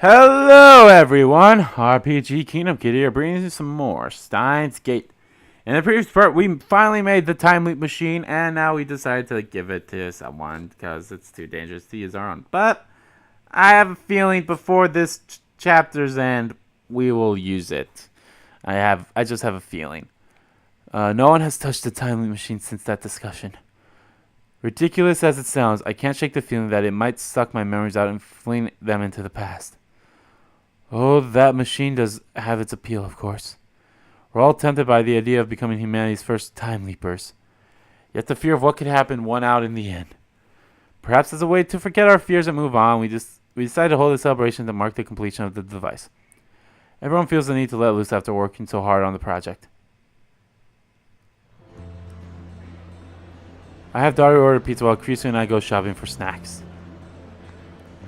Hello everyone, RPG Kingdom Kid here bringing you some more Steins Gate. In the previous part we finally made the time loop machine and now we decided to give it to someone because it's too dangerous to use our own. But I have a feeling before this chapter's end we will use it. I just have a feeling. No one has touched the time loop machine since that discussion. Ridiculous as it sounds, I can't shake the feeling that it might suck my memories out and fling them into the past. Oh, that machine does have its appeal, of course. We're all tempted by the idea of becoming humanity's first time leapers. Yet the fear of what could happen won out in the end. Perhaps as a way to forget our fears and move on, we decided to hold a celebration to mark the completion of the device. Everyone feels the need to let loose after working so hard on the project. I have Dario order pizza while Krisu and I go shopping for snacks.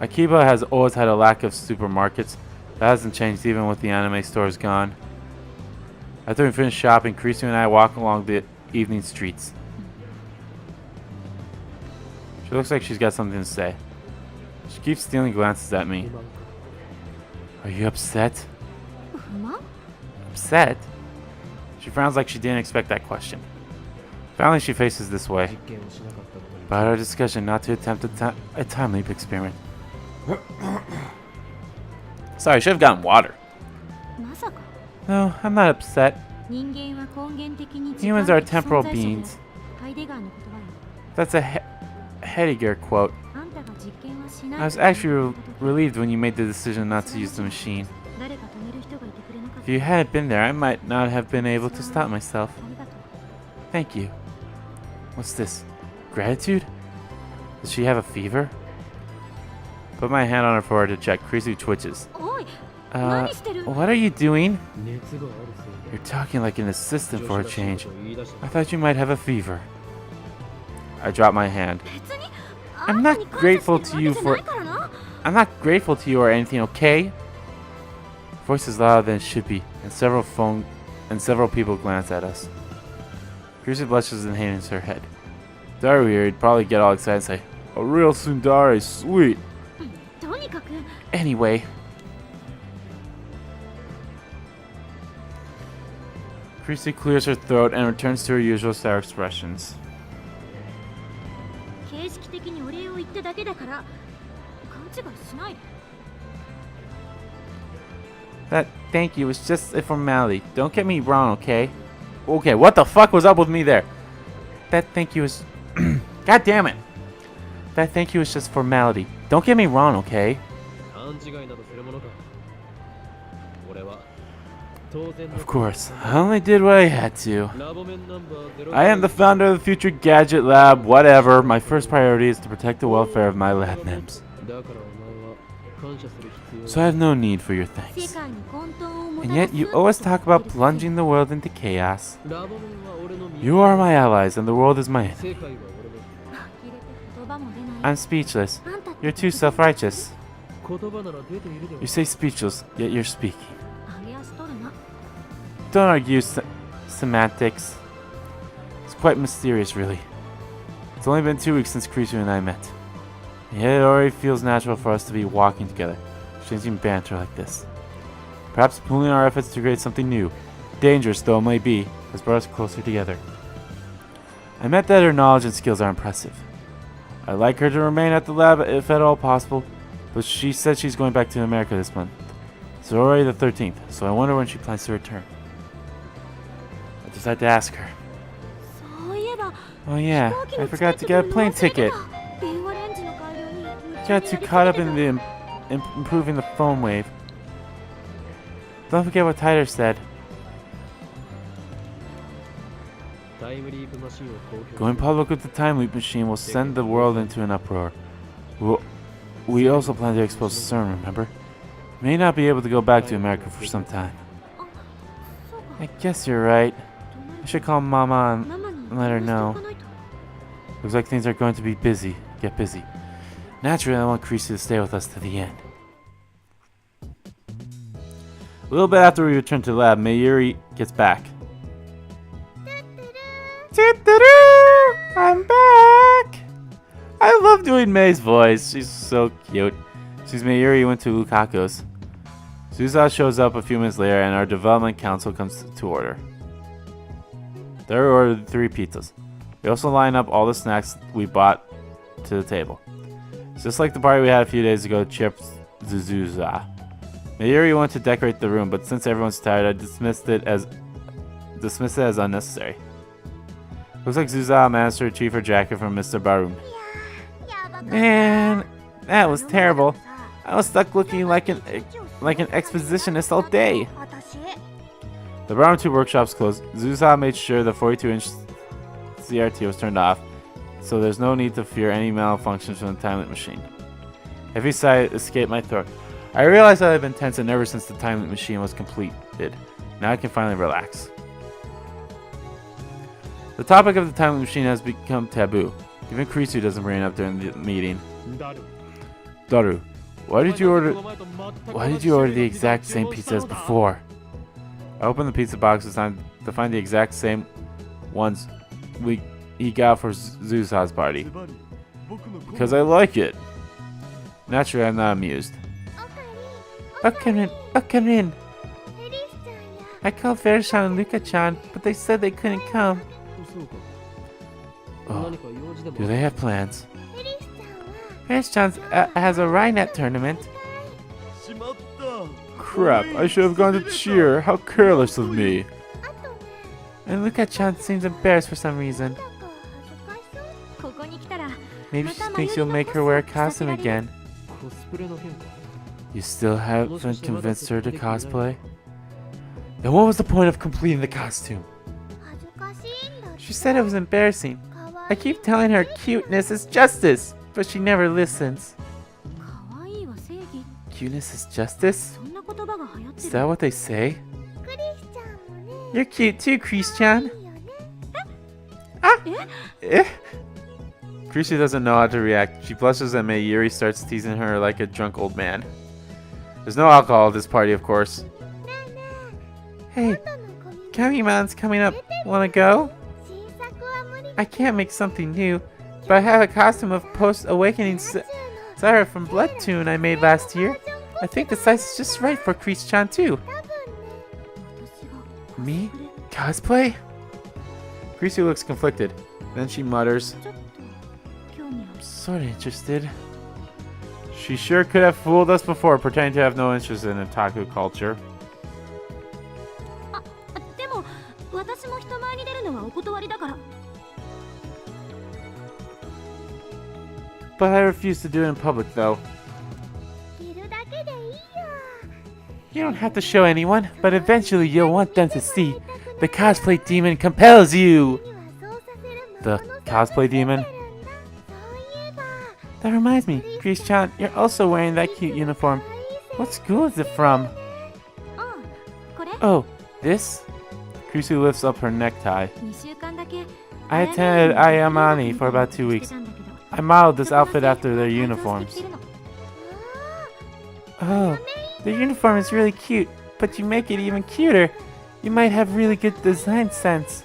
Akiba has always had a lack of supermarkets. That hasn't changed even with the anime stores gone. After we finish shopping, Krisu and I walk along the evening streets. She looks like she's got something to say. She keeps stealing glances at me. Are you upset? Upset? She frowns like she didn't expect that question. Finally, she faces this way. About our discussion not to attempt a time leap experiment. Sorry, I should have gotten water. No, I'm not upset. Humans are temporal beings. That's a Heidegger quote. I was actually relieved when you made the decision not to use the machine. If you hadn't been there, I might not have been able to stop myself. Thank you. What's this? Gratitude? Does she have a fever? Put my hand on her forehead to check. Krisu twitches. What are you doing? You're talking like an assistant for a change. I thought you might have a fever. I drop my hand. I'm not grateful to you or anything, okay? Voice is louder than it should be, and several people glance at us. Krisu blushes and hangs her head. Dario here, he'd probably get all excited and say, a real tsundere, sweet. Anyway. Krisu clears her throat and returns to her usual sour expressions. That thank you was just a formality. Don't get me wrong, okay? Okay, what the fuck was up with me there? That thank you was... God damn it! That thank you is just formality. Don't get me wrong, okay? Of course, I only did what I had to. I am the founder of the Future Gadget Lab, whatever. My first priority is to protect the welfare of my lab members. So I have no need for your thanks. And yet you always talk about plunging the world into chaos. You are my allies and the world is my enemy. I'm speechless. You're too self-righteous. You say speechless, yet you're speaking. Don't argue semantics. It's quite mysterious, really. It's only been 2 weeks since Krisu and I met. And yet it already feels natural for us to be walking together, exchanging banter like this. Perhaps pooling our efforts to create something new, dangerous though it may be, has brought us closer together. I meant that her knowledge and skills are impressive. I'd like her to remain at the lab if at all possible, but she said she's going back to America this month. It's already the 13th, so I wonder when she plans to return. I decided to ask her. Oh yeah, I forgot to get a plane ticket. Got too caught up in improving the phone wave. Don't forget what Tyler said. Going public with the time loop machine will send the world into an uproar. We also plan to expose CERN, remember? May not be able to go back to America for some time. I guess you're right. I should call Mama and let her know. Looks like things are going to be busy. Get busy. Naturally, I want Krisu to stay with us to the end. A little bit after we return to the lab, Mayuri gets back. I'm back! I love doing May's voice. She's so cute. Sees Mayuri went to Lukaku's. Suza shows up a few minutes later and our development council comes to order. They ordered 3 pizzas. We also line up all the snacks we bought to the table. It's just like the party we had a few days ago, chirped Zuzuza. Mayuri wanted to decorate the room, but since everyone's tired, I dismissed it as unnecessary. Looks like Zuza managed to retrieve her jacket from Mr. Barum. Man, that was terrible. I was stuck looking like an expositionist all day. The Barum 2 workshop's closed. Zuza made sure the 42-inch CRT was turned off, so there's no need to fear any malfunctions from the time loop machine. Heavy sigh escaped my throat. I realized that I've been tense and nervous since the time loop machine was completed. Now I can finally relax. The topic of the time loop machine has become taboo. Even Krisu doesn't bring it up during the meeting. Daru, why did you order the exact same pizza as before? I opened the pizza box this time to find the exact same ones he got for Zuza's party. Because I like it. Naturally, I'm not amused. Orkarin. I called Vershan and Luka-chan, but they said they couldn't come. Oh, do they have plans? Vershan has a Rhinet tournament. Crap, I should have gone to cheer. How careless of me. And Luka-chan seems embarrassed for some reason. Maybe she thinks you'll make her wear a costume again. You still haven't convinced her to cosplay? Then what was the point of completing the costume? She said it was embarrassing. I keep telling her cuteness is justice, but she never listens. Cuteness is justice? Is that what they say? You're cute too, Christian. Chrissy doesn't know how to react. She blushes and Mayuri starts teasing her like a drunk old man. There's no alcohol at this party, of course. Hey, Kamiman's coming up. Wanna go? I can't make something new, but I have a costume of post-awakening Sarah from Bloodtoon I made last year. I think the size is just right for Chris-chan too. Me? Cosplay? Chrissy looks conflicted. Then she mutters, I'm sorta interested. She sure could have fooled us before, pretending to have no interest in otaku culture. But I refuse to do it in public, though. You don't have to show anyone, but eventually you'll want them to see. The cosplay demon compels you! The cosplay demon? That reminds me, Chris-chan, you're also wearing that cute uniform. What school is it from? Oh, this? Krisu lifts up her necktie. I attended Ayamani for about 2 weeks. I modeled this outfit after their uniforms. Oh, the uniform is really cute, but you make it even cuter. You might have really good design sense.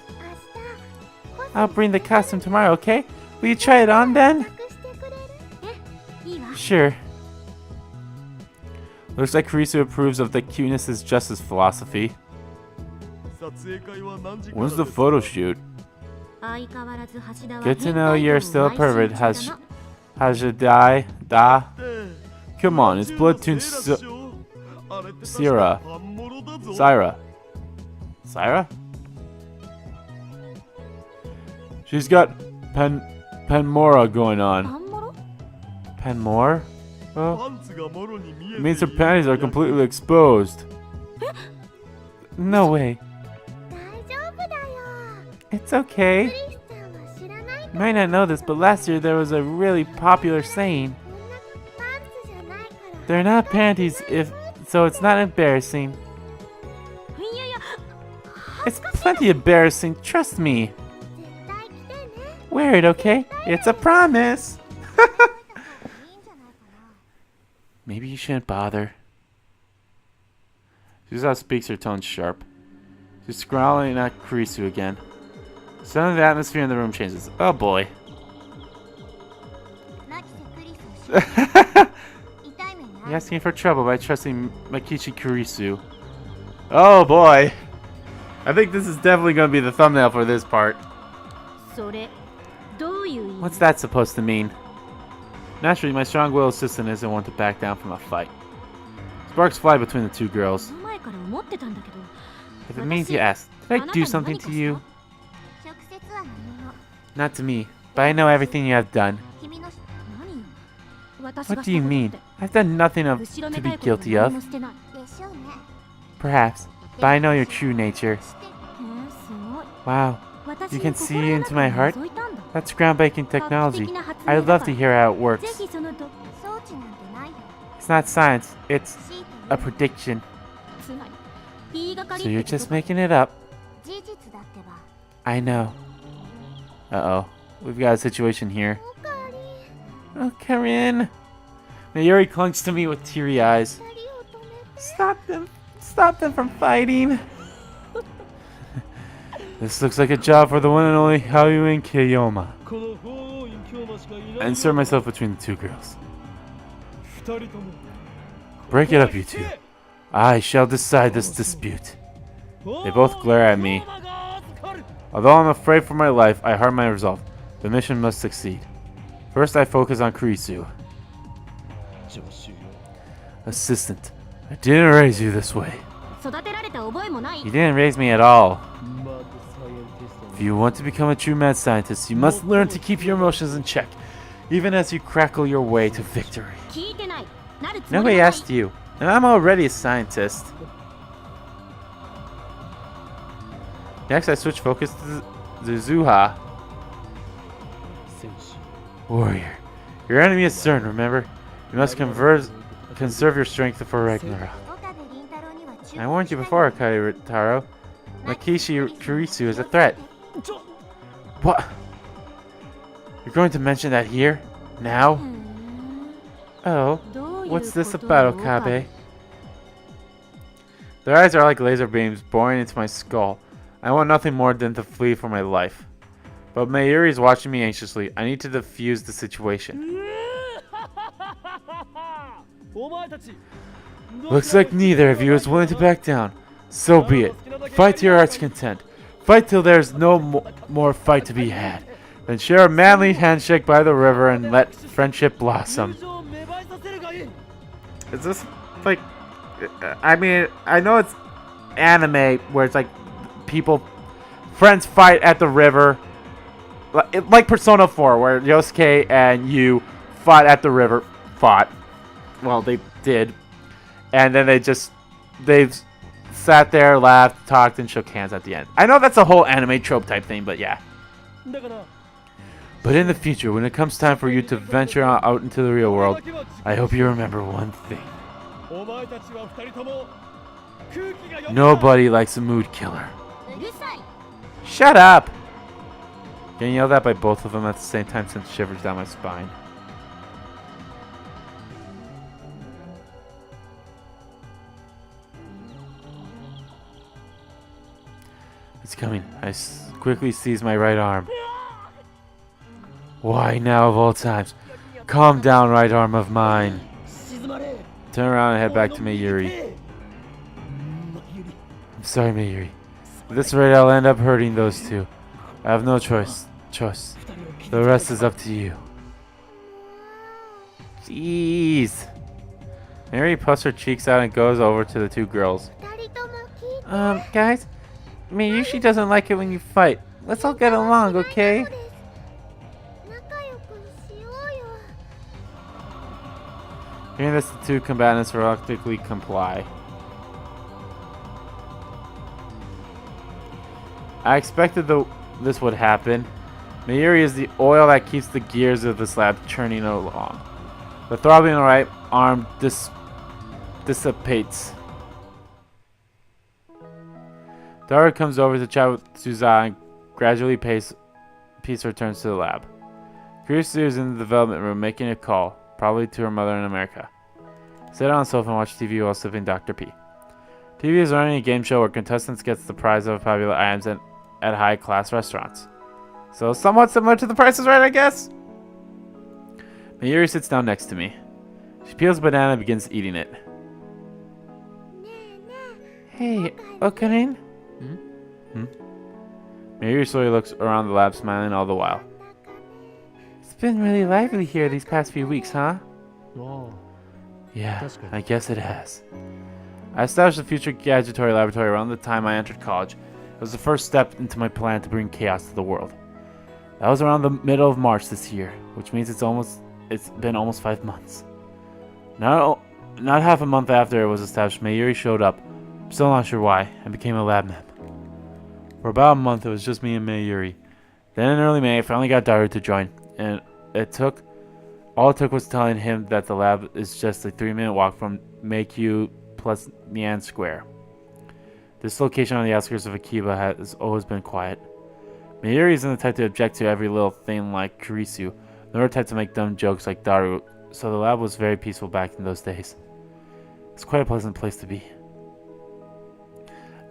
I'll bring the costume tomorrow, okay? Will you try it on then? Sure. Looks like Kurisu approves of the cuteness is justice philosophy. When's the photo shoot? Good to know you're still a pervert, Hajidai Da. Come on, it's Bloodtoon Syra? She's got Penmora going on. Penmore? Well, it means her panties are completely exposed. No way. It's okay. You might not know this, but last year there was a really popular saying. They're not panties so it's not embarrassing. It's plenty embarrassing, trust me. Wear it, okay? It's a promise. Maybe you shouldn't bother. Suza speaks her tone sharp. She's scowling at Kurisu again. Suddenly the atmosphere in the room changes. Oh boy. You're asking for trouble by trusting Makishi Kurisu. Oh boy. I think this is definitely going to be the thumbnail for this part. What's that supposed to mean? Naturally, my strong-willed assistant isn't one to back down from a fight. Sparks fly between the two girls. If it means you ask, did I do something to you? Not to me, but I know everything you have done. What do you mean? I've done nothing to be guilty of. Perhaps, but I know your true nature. Wow, you can see into my heart? That's groundbreaking technology. I'd love to hear how it works. It's not science, it's a prediction. So you're just making it up? I know. Uh-oh. We've got a situation here. Orkarin! Mayuri clings to me with teary eyes. Stop them! Stop them from fighting! This looks like a job for the one and only Haruin Kiyoma. I insert myself between the two girls. Break it up, you two. I shall decide this dispute. They both glare at me. Although I'm afraid for my life, I harden my resolve. The mission must succeed. First, I focus on Kurisu. Assistant, I didn't raise you this way. You didn't raise me at all. If you want to become a true mad scientist, you must learn to keep your emotions in check, even as you crackle your way to victory. Nobody asked you, and I'm already a scientist. Next, I switch focus to Zuzuha. Warrior, your enemy is Cern, remember? You must conserve your strength for Ragnarok. I warned you before, Taro. Makishi Kurisu is a threat. What? You're going to mention that here? Now? Oh, what's this about, Okabe? Their eyes are like laser beams boring into my skull. I want nothing more than to flee for my life. But Mayuri is watching me anxiously. I need to defuse the situation. Looks like neither of you is willing to back down. So be it. Fight to your heart's content. Fight till there's no more fight to be had. Then share a manly handshake by the river and let friendship blossom. Is this like... I mean, I know it's anime where it's like friends fight at the river. Like Persona 4 where Yosuke and you fought at the river. Well, they did. And then they sat there, laughed, talked, and shook hands at the end. I know that's a whole anime trope type thing, but yeah. But in the future, when it comes time for you to venture out into the real world, I hope you remember one thing. Nobody likes a mood killer. Shut up! Getting yelled at by both of them at the same time sent shivers down my spine. It's coming. I quickly seize my right arm. Why now of all times? Calm down, right arm of mine. Turn around and head back to Mayuri. I'm sorry, Mayuri. At this rate, I'll end up hurting those two. I have no choice. The rest is up to you. Jeez. Mary puffs her cheeks out and goes over to the two girls. Guys? Mayushi doesn't like it when you fight. Let's all get along, okay? Hearing this, the two combatants reluctantly comply. I expected this would happen. Mayuri is the oil that keeps the gears of this lab churning along. The throbbing right arm dissipates. Dara comes over to chat with Suza and gradually peace returns to the lab. Kurisu is in the development room making a call, probably to her mother in America. Sit on the sofa and watch TV while sipping Dr. P. TV is running a game show where contestants get the prize of popular items at high-class restaurants. So somewhat similar to The Price is Right, I guess? Mayuri sits down next to me. She peels a banana and begins eating it. Hey, Orkarin? Mayuri slowly looks around the lab, smiling all the while. It's been really lively here these past few weeks, huh? Yeah, I guess it has. I established the future gadgetory laboratory around the time I entered college. It was the first step into my plan to bring chaos to the world. That was around the middle of March this year, which means it's been almost 5 months. Not half a month after it was established, Mayuri showed up. I'm still not sure why, and became a lab mem. For about a month, it was just me and Mayuri. Then in early May, I finally got Daru to join, and all it took was telling him that the lab is just a 3-minute walk from Meikyu plus Mian Square. This location on the outskirts of Akiba has always been quiet. Mayuri isn't the type to object to every little thing like Kurisu, nor the type to make dumb jokes like Daru, so the lab was very peaceful back in those days. It's quite a pleasant place to be.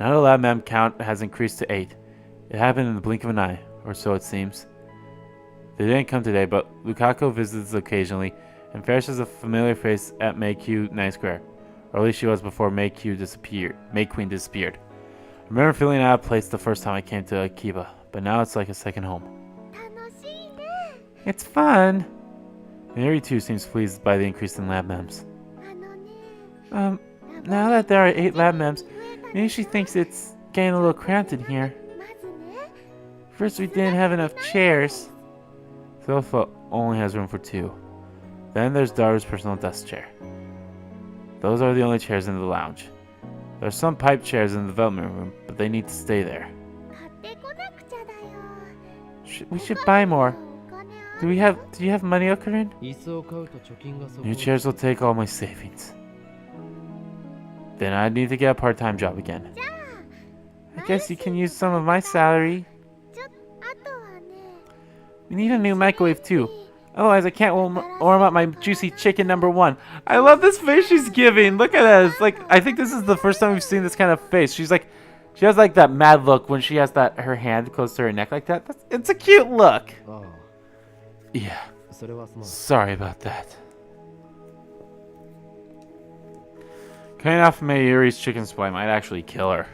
Now the lab mem count has increased to 8. It happened in the blink of an eye, or so it seems. They didn't come today, but Lukako visits occasionally, and Ferris is a familiar face at Meikyu Night Square, or at least she was before May Queen disappeared. I remember feeling out of place the first time I came to Akiba, but now it's like a second home. It's fun! Mary too seems pleased by the increase in lab mems. Now that there are 8 lab mems, maybe she thinks it's getting a little cramped in here. First we didn't have enough chairs. Sofa only has room for 2. Then there's Daru's personal desk chair. Those are the only chairs in the lounge. There are some pipe chairs in the development room, but they need to stay there. We should buy more. Do you have money, Orkarin? New chairs will take all my savings. Then I need to get a part-time job again. I guess you can use some of my salary. We need a new microwave too. Otherwise I can't warm up my juicy chicken #1. I love this face she's giving. Look at that. It's like, I think this is the first time we've seen this kind of face. She has like that mad look when she has her hand close to her neck like that. It's a cute look. Yeah. Sorry about that. Cutting off Mayuri's chicken supply might actually kill her.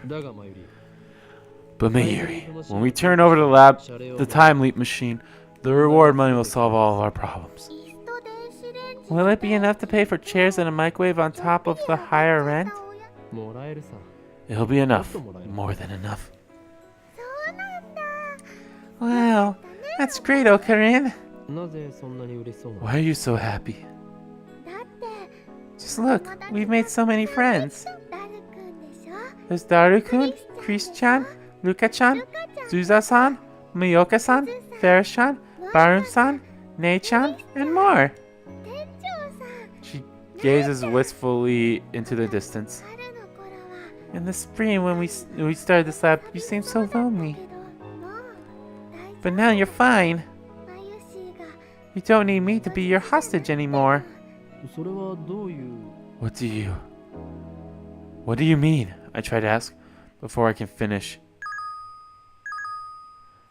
But Mayuri, when we turn over the time leap machine, the reward money will solve all of our problems. Will it be enough to pay for chairs and a microwave on top of the higher rent? It'll be enough. More than enough. Wow, that's great, Orkarin. Why are you so happy? Just look, we've made so many friends. There's Daru-kun, Chris-chan, Luka-chan, Zuza-san, Miyoka-san, Ferris-chan, Barun-san, Nei-chan, and more. She gazes wistfully into the distance. In the spring, when we started this lab, you seemed so lonely. But now you're fine. You don't need me to be your hostage anymore. What do you mean? I try to ask before I can finish.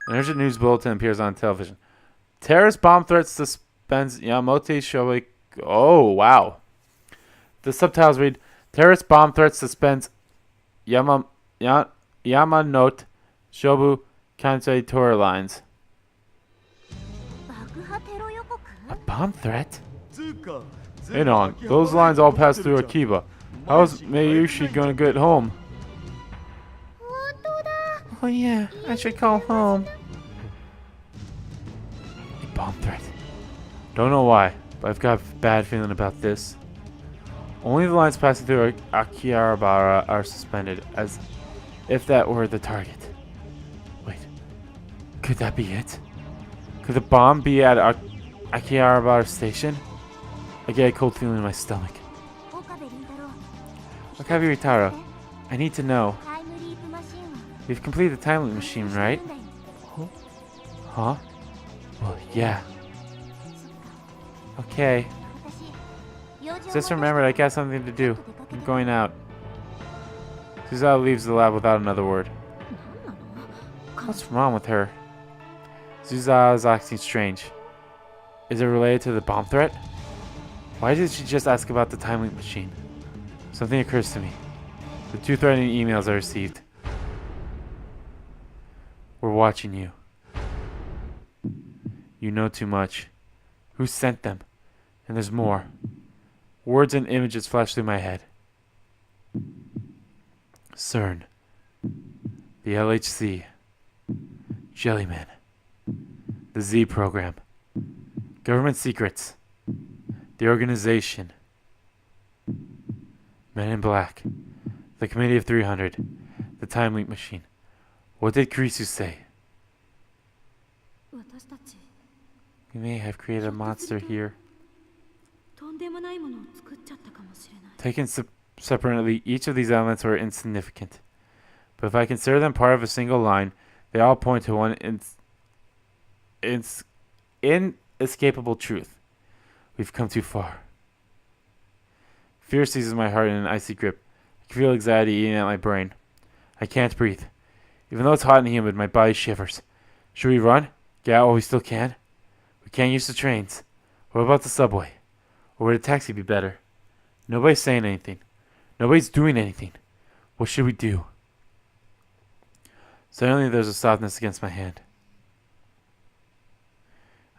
An urgent news bulletin appears on television. Terrorist bomb threat suspends Yamamoto Shoei. Oh, wow. The subtitles read, Terrorist bomb threat suspends Yamanote Shobu Kansei tour lines. A bomb threat? Hey, on. Those lines all pass through Akiba. How's Mayushi gonna get home? Oh yeah, I should call home. A bomb threat. Don't know why, but I've got a bad feeling about this. Only the lines passing through Akihabara are suspended, as if that were the target. Wait, could that be it? Could the bomb be at Akihabara station? I get a cold feeling in my stomach. Okabe Ritaro, I need to know. We've completed the time loop machine, right? Huh? Well, yeah. Okay. Just remembered I got something to do. I'm going out. Suzawa leaves the lab without another word. What's wrong with her? Suzawa is acting strange. Is it related to the bomb threat? Why did she just ask about the time loop machine? Something occurs to me. The 2 threatening emails I received. We're watching you. You know too much. Who sent them? And there's more. Words and images flash through my head. CERN. The LHC. Jellyman. The Z program. Government secrets. The organization. Men in Black. The Committee of 300. The Time Leap Machine. What did Kurisu say? We may have created a monster here. Taken separately, each of these elements were insignificant. But if I consider them part of a single line, they all point to one inescapable truth. We've come too far. Fear seizes my heart in an icy grip. I can feel anxiety eating at my brain. I can't breathe. Even though it's hot and humid, my body shivers. Should we run? Get out while we still can? We can't use the trains. What about the subway? Or would a taxi be better? Nobody's saying anything. Nobody's doing anything. What should we do? Suddenly there's a softness against my hand.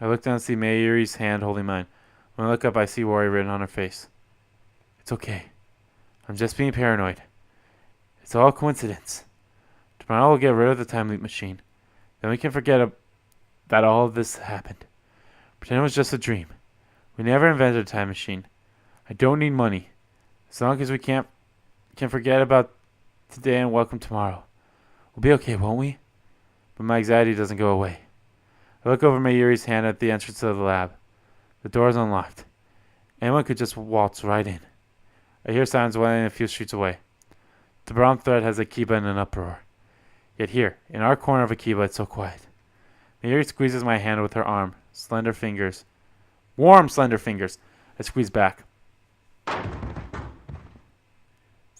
I look down and see Mayuri's hand holding mine. When I look up, I see worry written on her face. It's okay. I'm just being paranoid. It's all a coincidence. Tomorrow we'll get rid of the time loop machine. Then we can forget that all of this happened. Pretend it was just a dream. We never invented a time machine. I don't need money. As long as we can forget about today and welcome tomorrow. We'll be okay, won't we? But my anxiety doesn't go away. I look over Mayuri's hand at the entrance of the lab. The door is unlocked. Anyone could just waltz right in. I hear sounds wailing a few streets away. The brown thread has Akiba in an uproar. Yet here, in our corner of Akiba, it's so quiet. Mayuri squeezes my hand with her arm. Slender fingers. Warm, slender fingers. I squeeze back. The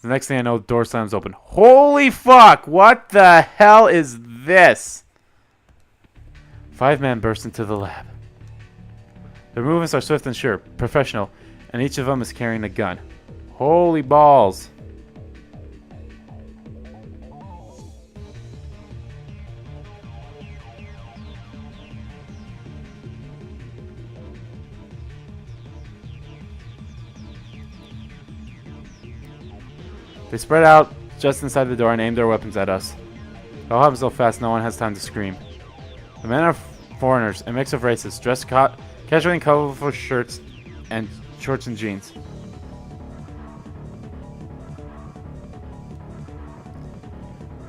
next thing I know, the door slams open. Holy fuck! What the hell is this? 5 men burst into the lab. Their movements are swift and sure, professional, and each of them is carrying a gun. Holy balls! They spread out just inside the door and aim their weapons at us. It all happens so fast no one has time to scream. The men are foreigners, a mix of races, dressed casually in colorful shirts and shorts and jeans.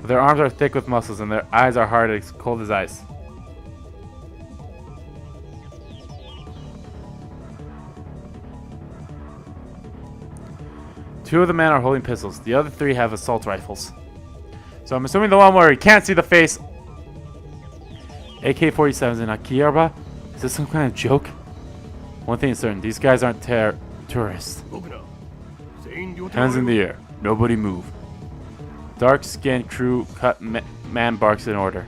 Their arms are thick with muscles and their eyes are hard as cold as ice. Two of the men are holding pistols. The other 3 have assault rifles. So I'm assuming the one where you can't see the face. AK-47s in Akiba? Is this some kind of joke? One thing is certain, these guys aren't tourists. Hands in the air. Nobody move. Dark-skinned crew cut man barks in order.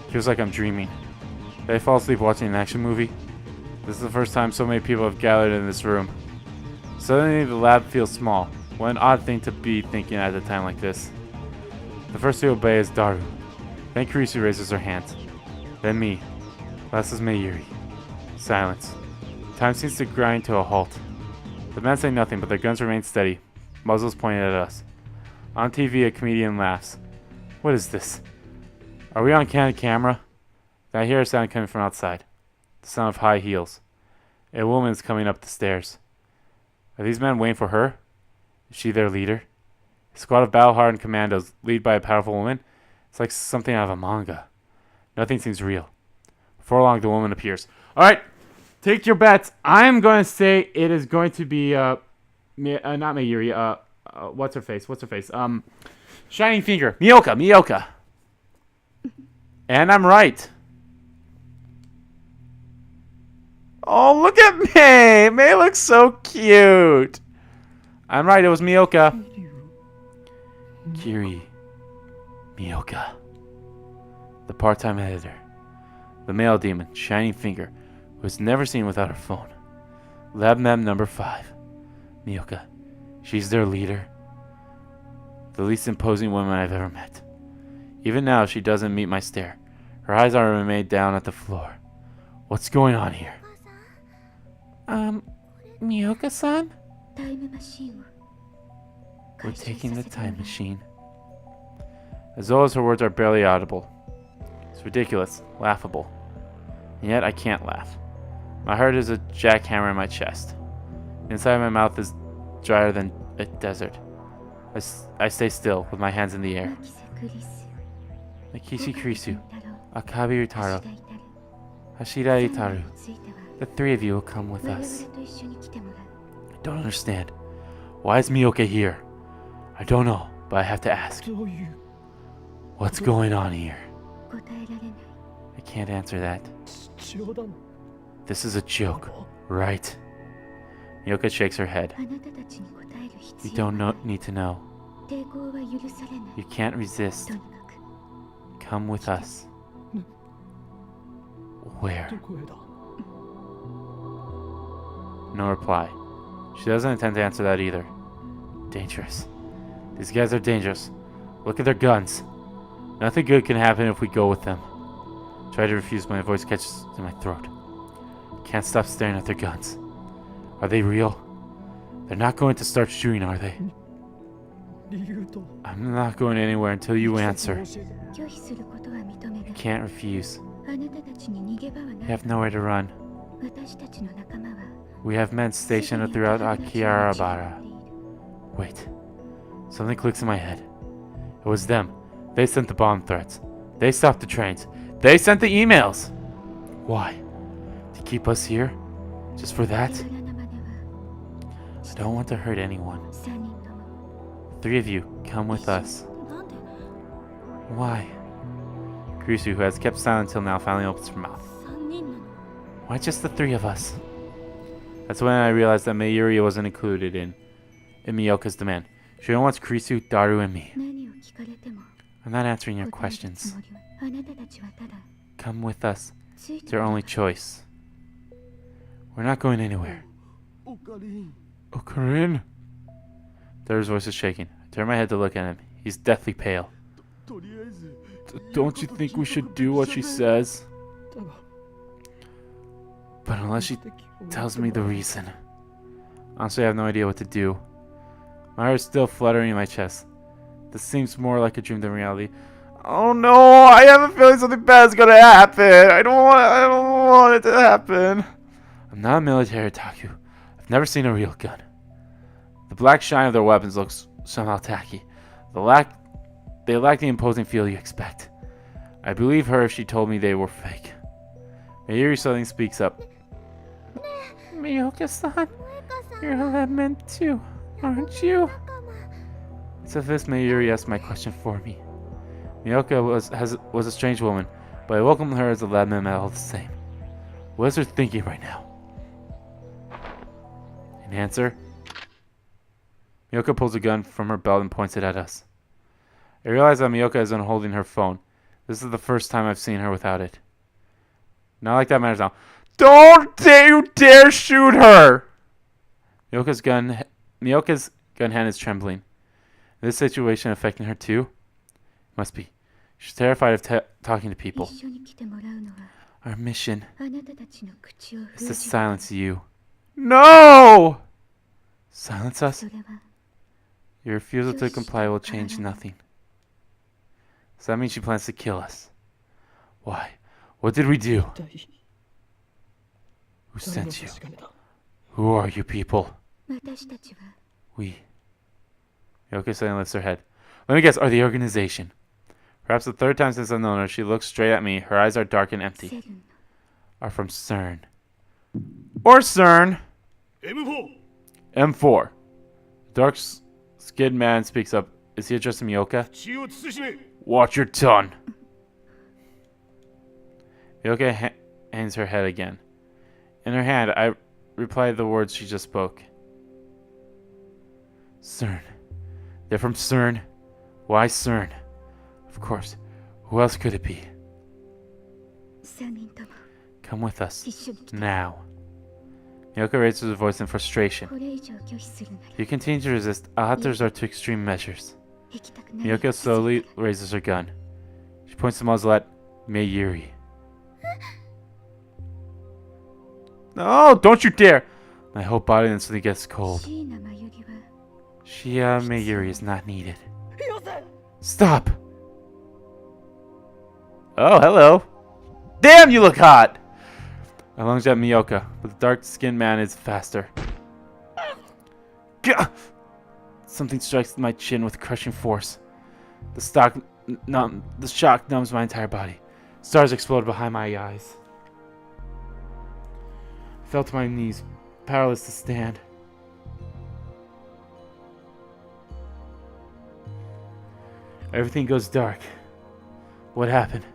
Feels like I'm dreaming. Did I fall asleep watching an action movie? This is the first time so many people have gathered in this room. Suddenly the lab feels small. What an odd thing to be thinking at a time like this. The first to obey is Daru. Then Kurisu raises her hand. Then me. Last is Mayuri. Silence. Time seems to grind to a halt. The men say nothing, but their guns remain steady, muzzles pointed at us. On TV, a comedian laughs. What is this? Are we on candid camera? Then I hear a sound coming from outside. The sound of high heels. A woman is coming up the stairs. Are these men waiting for her? Is she their leader? A squad of battle-hardened commandos, led by a powerful woman? It's like something out of a manga. Nothing seems real. Before long, the woman appears. Alright, take your bets. I'm going to say it is going to be, not Mayuri, what's her face? Shining Finger. Miyoka. And I'm right. Oh, look at May! May looks so cute! I'm right, it was Miyoka. Kiri. Miyoka. The part-time editor. The male demon, Shining Finger, who is never seen without her phone. Lab Mem number 5. Mioka. She's their leader. The least imposing woman I've ever met. Even now, she doesn't meet my stare. Her eyes are remained down at the floor. What's going on here? Mioka-san? We're taking the time machine. As though as her words are barely audible. It's ridiculous, laughable. And yet I can't laugh. My heart is a jackhammer in my chest. Inside my mouth is drier than a desert. I stay still, with my hands in the air. Nakishi Krisu, Akabi Utaro, Hashira Itaru. The 3 of you will come with us. I don't understand. Why is Mioka here? I don't know, but I have to ask. What's going on here? I can't answer that. This is a joke, right? Mioka shakes her head. You don't need to know. You can't resist. Come with us. Where? No reply. She doesn't intend to answer that either. Dangerous. These guys are dangerous. Look at their guns. Nothing good can happen if we go with them. Try to refuse, but my voice catches in my throat. Can't stop staring at their guns. Are they real? They're not going to start shooting, are they? I'm not going anywhere until you answer. You can't refuse. You have nowhere to run. We have men stationed throughout Akihabara. Wait. Something clicks in my head. It was them. They sent the bomb threats. They stopped the trains. They sent the emails. Why? To keep us here? Just for that? I don't want to hurt anyone. 3 of you, come with us. Why? Krisu, who has kept silent until now, finally opens her mouth. Why just the 3 of us? That's when I realized that Mayuri wasn't included in Mioka's demand. She only wants Krisu, Daru, and me. I'm not answering your questions. Come with us. It's our only choice. We're not going anywhere. Orkarin? Daru's voice is shaking. I turn my head to look at him. He's deathly pale. Don't you think we should do what she says? But unless she tells me the reason. Honestly, I have no idea what to do. My heart is still fluttering in my chest. This seems more like a dream than reality. Oh no! I have a feeling something bad is gonna happen. I don't want it to happen. I'm not a military otaku. I've never seen a real gun. The black shine of their weapons looks somehow tacky. They lack the imposing feel you expect. I believe her if she told me they were fake. Mayuri suddenly speaks up. Mioka-san, you're a lemon too, aren't you? It's as if Mayuri asked my question for me. Mioka was a strange woman, but I welcomed her as a lab mem all the same. What is her thinking right now? An answer? Mioka pulls a gun from her belt and points it at us. I realize that Mioka isn't holding her phone. This is the first time I've seen her without it. Not like that matters now. Don't you dare shoot her! Mioka's gun hand is trembling. Is this situation affecting her too? Must be. She's terrified of talking to people. Our mission is to silence you. No! Silence us? Your refusal to comply will change nothing. Does that mean she plans to kill us? Why? What did we do? Who sent you? Who are you people? We. Mioka suddenly lifts her head. Let me guess, are the organization. Perhaps the 3rd time since I've known her, she looks straight at me. Her eyes are dark and empty. Are from CERN. Or CERN. M4. M4. Dark-skinned man speaks up. Is he addressing Mioka? Watch your tongue. Mioka hangs her head again. In her hand, I reply the words she just spoke. CERN. They're from CERN. Why CERN? Of course. Who else could it be? Come with us. Now. Miyoko raises her voice in frustration. If you continue to resist, I'll have to resort to extreme measures. Miyoko slowly raises her gun. She points the muzzle at Mayuri. No, don't you dare! My whole body instantly gets cold. Shia Mayuri is not needed. Stop! Oh, hello. Damn, you look hot! I lunge at Miyoka, but the dark-skinned man is faster. Gah! Something strikes my chin with crushing force. The shock numbs my entire body. Stars explode behind my eyes. I fell to my knees, powerless to stand. Everything goes dark. What happened?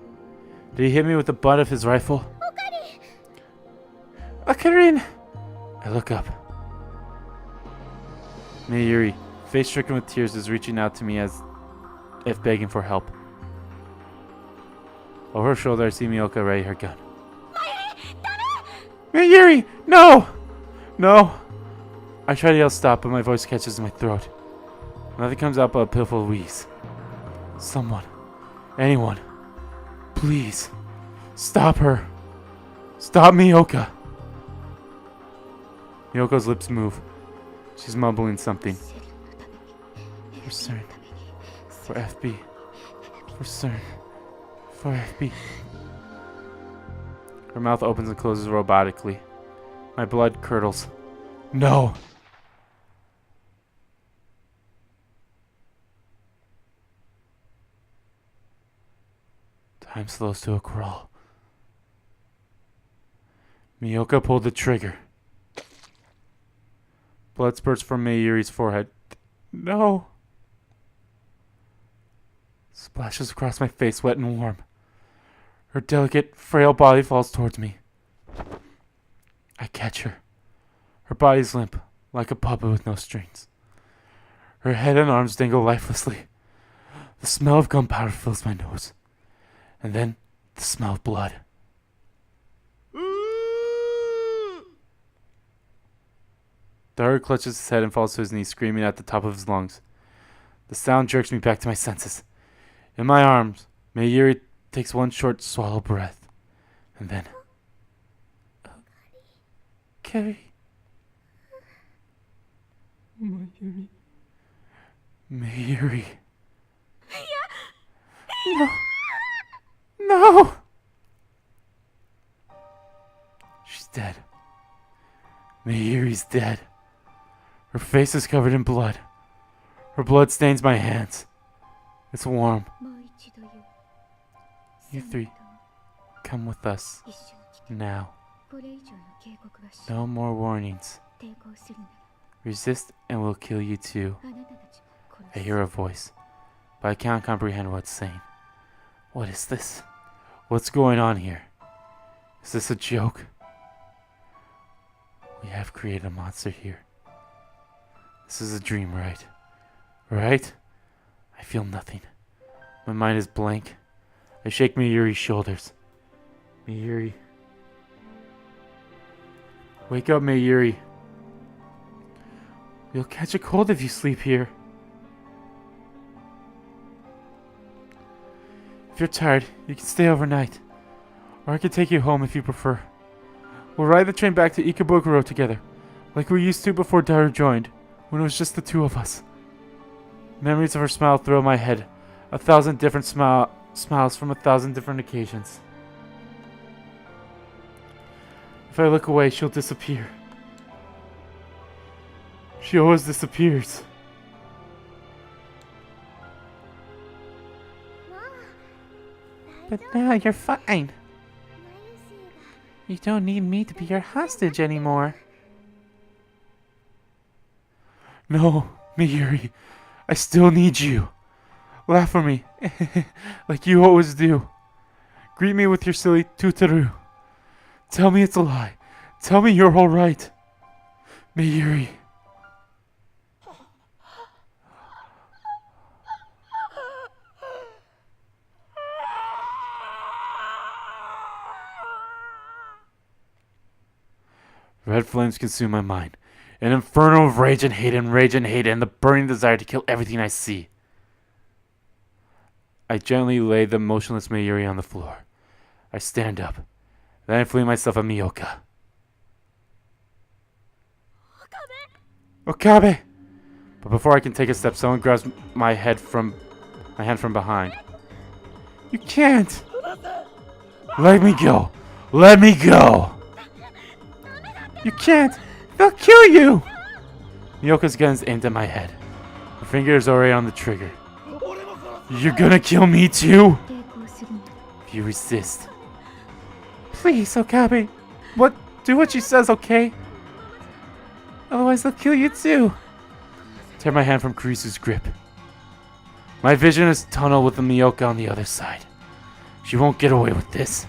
Did he hit me with the butt of his rifle? Orkarin! I look up. Mayuri, face stricken with tears, is reaching out to me as if begging for help. Over her shoulder, I see Miyoka ready her gun. Mayuri! No! No! I try to yell stop, but my voice catches in my throat. Nothing comes out but a pitiful wheeze. Someone. Anyone. Please. Stop her. Stop Miyoka. Miyoko's lips move. She's mumbling something. For CERN. For FB. For CERN. For FB. Her mouth opens and closes robotically. My blood curdles. No! Time slows to a crawl. Miyoka pulled the trigger. Blood spurts from Mayuri's forehead. No! Splashes across my face, wet and warm. Her delicate, frail body falls towards me. I catch her. Her body's limp, like a puppet with no strings. Her head and arms dangle lifelessly. The smell of gunpowder fills my nose. And then, the smell of blood. Daru clutches his head and falls to his knees, screaming at the top of his lungs. The sound jerks me back to my senses. In my arms, Mayuri takes one short swallow breath. And then... Carrie. Mayuri. Mayuri. No. No! She's dead. Mayuri's dead. Her face is covered in blood. Her blood stains my hands. It's warm. You three, come with us. Now. No more warnings. Resist and we'll kill you too. I hear a voice, but I can't comprehend what's saying. What is this? What's going on here? Is this a joke? We have created a monster here. This is a dream, right? Right? I feel nothing. My mind is blank. I shake Mayuri's shoulders. Mayuri. Wake up, Mayuri. You'll catch a cold if you sleep here. If you're tired, you can stay overnight. Or I can take you home if you prefer. We'll ride the train back to Ikebukuro together, like we used to before Daru joined, when it was just the two of us. Memories of her smile thrill my head, 1,000 different smiles from 1,000 different occasions. If I look away, she'll disappear. She always disappears. But now you're fine. You don't need me to be your hostage anymore. No, Mayuri. I still need you. Laugh for me, like you always do. Greet me with your silly tutaru. Tell me it's a lie. Tell me you're alright. Mayuri. Red flames consume my mind. An inferno of rage and hate, and the burning desire to kill everything I see. I gently lay the motionless Mayuri on the floor. I stand up. Then I fling myself at Miyoka. Okabe! But before I can take a step, someone grabs my hand from behind. You can't! Let me go! Let me go! You can't! They'll kill you! Miyoka's gun is aimed at my head. Her finger is already on the trigger. You're gonna kill me too? If you resist. Please, Okabe. Do what she says, okay? Otherwise they'll kill you too. Tear my hand from Kurisu's grip. My vision is tunnel with the Miyoka on the other side. She won't get away with this.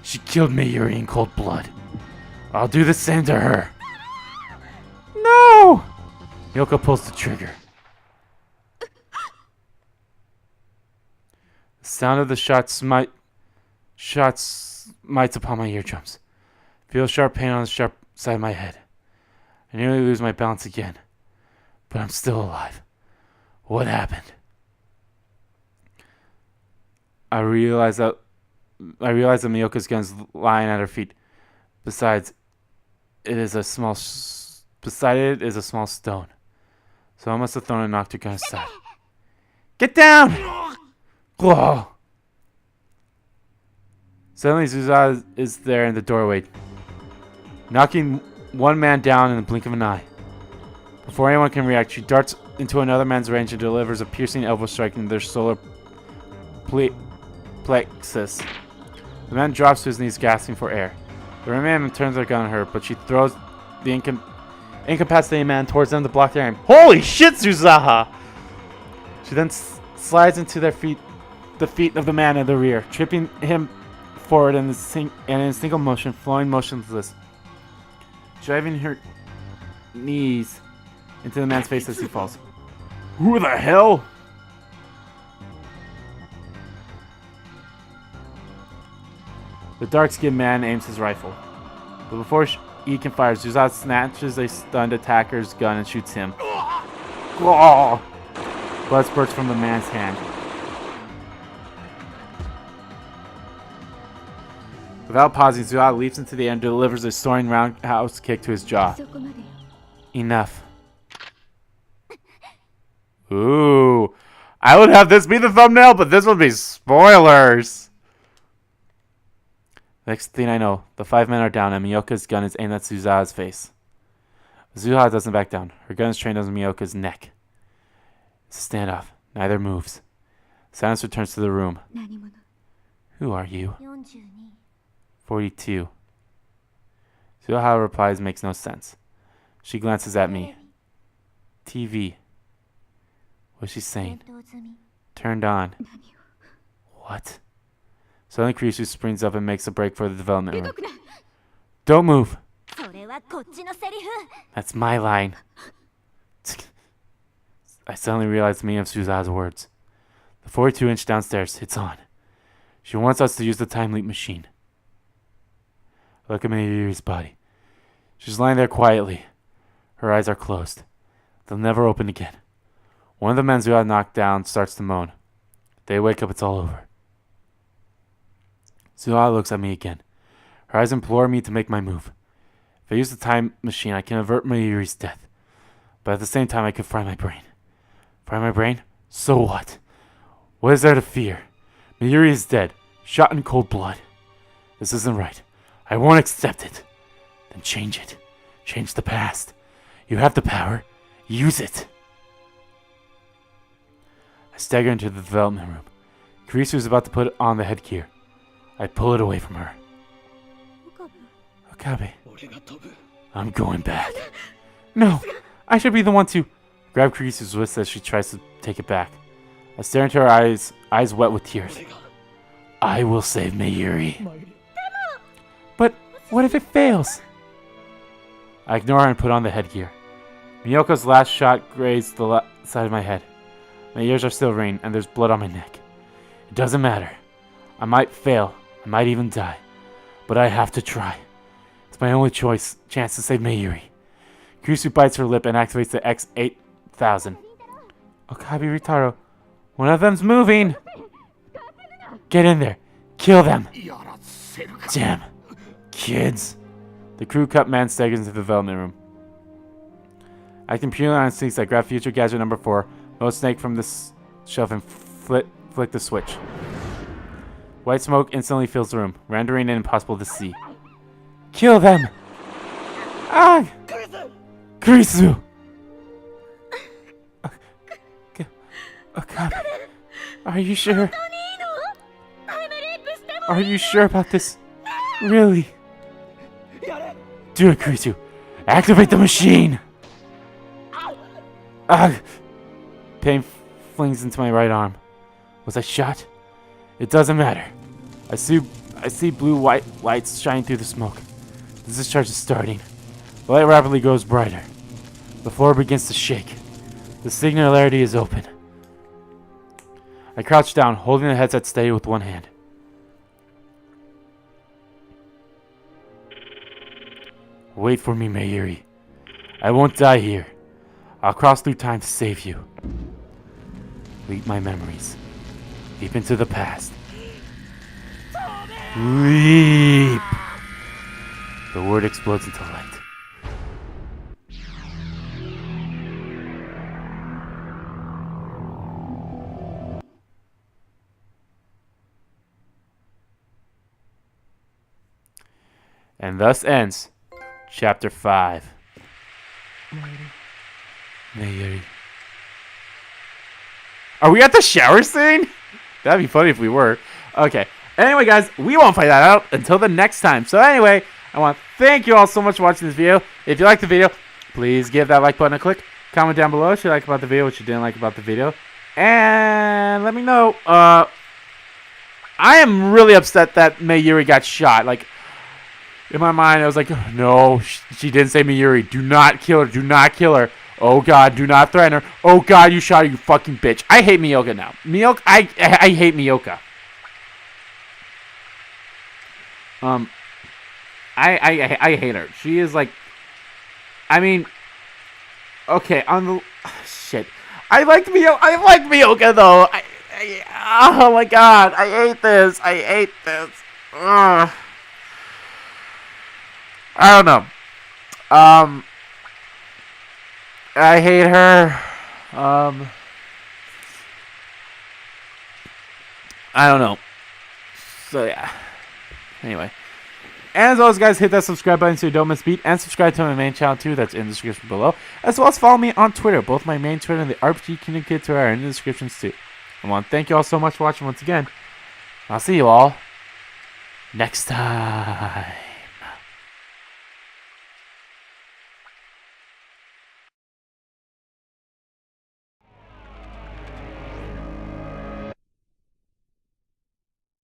She killed Mayuri in cold blood. I'll do the same to her. No! Miyoka pulls the trigger. The sound of the shots smites upon my eardrums. Feel sharp pain on the sharp side of my head. I nearly lose my balance again. But I'm still alive. What happened? I realize that Miyoka's gun's lying at her feet. Beside it is a small stone. So I must have thrown and knocked her gun aside. Get down! Whoa! Suddenly Suzaha is there in the doorway, knocking one man down in the blink of an eye. Before anyone can react, she darts into another man's range and delivers a piercing elbow strike in their solar plexus. The man drops to his knees, gasping for air. The remaining man turns their gun on her, but she throws the incapacitated man towards them to block their aim. Holy shit, Suzaha! She then slides into the feet of the man in the rear, tripping him forward in a single motion, flowing motionless, driving her knees into the man's face as he falls. Who the hell? The dark-skinned man aims his rifle, but before he can fire, Suzaha snatches a stunned attacker's gun and shoots him. Blood spurts from the man's hand. Without pausing, Suzaha leaps into the air and delivers a soaring roundhouse kick to his jaw. Enough. Ooh. I would have this be the thumbnail, but this would be spoilers. Next thing I know, the 5 men are down and Miyoka's gun is aimed at Suzaha's face. Suzaha doesn't back down. Her gun is trained on Miyoka's neck. It's a standoff. Neither moves. Silence returns to the room. Who are you? 42. Suzaha replies makes no sense. She glances at me. TV. What's she saying? Turned on. What? Suddenly Kurisu springs up and makes a break for the development room. Don't move! That's my line. I suddenly realize the meaning of Suzaha's words. The 42-inch downstairs, it's on. She wants us to use the time leap machine. Look at Mayuri's body. She's lying there quietly. Her eyes are closed. They'll never open again. One of the men Suzaha knocked down starts to moan. They wake up, it's all over. Suzaha looks at me again. Her eyes implore me to make my move. If I use the time machine, I can avert Mayuri's death. But at the same time, I could fry my brain. Fry my brain? So what? What is there to fear? Mayuri is dead, shot in cold blood. This isn't right. I won't accept it. Then change it. Change the past. You have the power. Use it. I stagger into the development room. Kurisu is about to put on the headgear. I pull it away from her. Okabe. I'm going back. No, I should be the one to grab Kurisu's wrist as she tries to take it back. I stare into her eyes wet with tears. I will save Mayuri. But what if it fails? I ignore her and put on the headgear. Miyoko's last shot grazed the side of my head. My ears are still ringing and there's blood on my neck. It doesn't matter. I might fail. I might even die. But I have to try. It's my only chance to save Mayuri. Kurisu bites her lip and activates the X-8000. Okabe Ritaro, one of them's moving! Get in there! Kill them! Damn. Kids. The crew cut man staggers into the development room. Acting purely on instincts, I grab future gadget number 4, load Snake from the shelf and flick the switch. White smoke instantly fills the room, rendering it impossible to see. Kill them! Ah! Kurisu! Okabe, are you sure? Are you sure about this? Really? Do it, Kurisu. Activate the machine! Ugh! Pain flings into my right arm. Was I shot? It doesn't matter. I see blue-white lights shining through the smoke. The discharge is starting. The light rapidly grows brighter. The floor begins to shake. The singularity is open. I crouch down, holding the headset steady with one hand. Wait for me, Mayuri. I won't die here. I'll cross through time to save you. Leap my memories. Deep into the past. Leap! The word explodes into light. And thus ends Chapter 5. Mayuri. Are we at the shower scene? That'd be funny if we were. Okay. Anyway, guys, we won't find that out until the next time. So anyway, I want to thank you all so much for watching this video. If you liked the video, please give that like button a click. Comment down below what you like about the video, what you didn't like about the video. And let me know. I am really upset that Mayuri got shot. Like, in my mind, I was like, no, she didn't say Mayuri. Do not kill her. Do not kill her. Oh, God, do not threaten her. Oh, God, you shot her, you fucking bitch. I hate Miyoka now. I hate Miyoka. I hate her. She is like, I mean, okay, on the, shit. I like Miyoka, though. Oh, my God, I hate this. Ugh. I don't know. I hate her. I don't know. So, yeah. Anyway. And as always, guys, hit that subscribe button so you don't miss a beat. And subscribe to my main channel, too. That's in the description below. As well as follow me on Twitter. Both my main Twitter and the RPG Kingdom Kid Twitter are in the descriptions, too. I want to thank you all so much for watching once again. I'll see you all next time.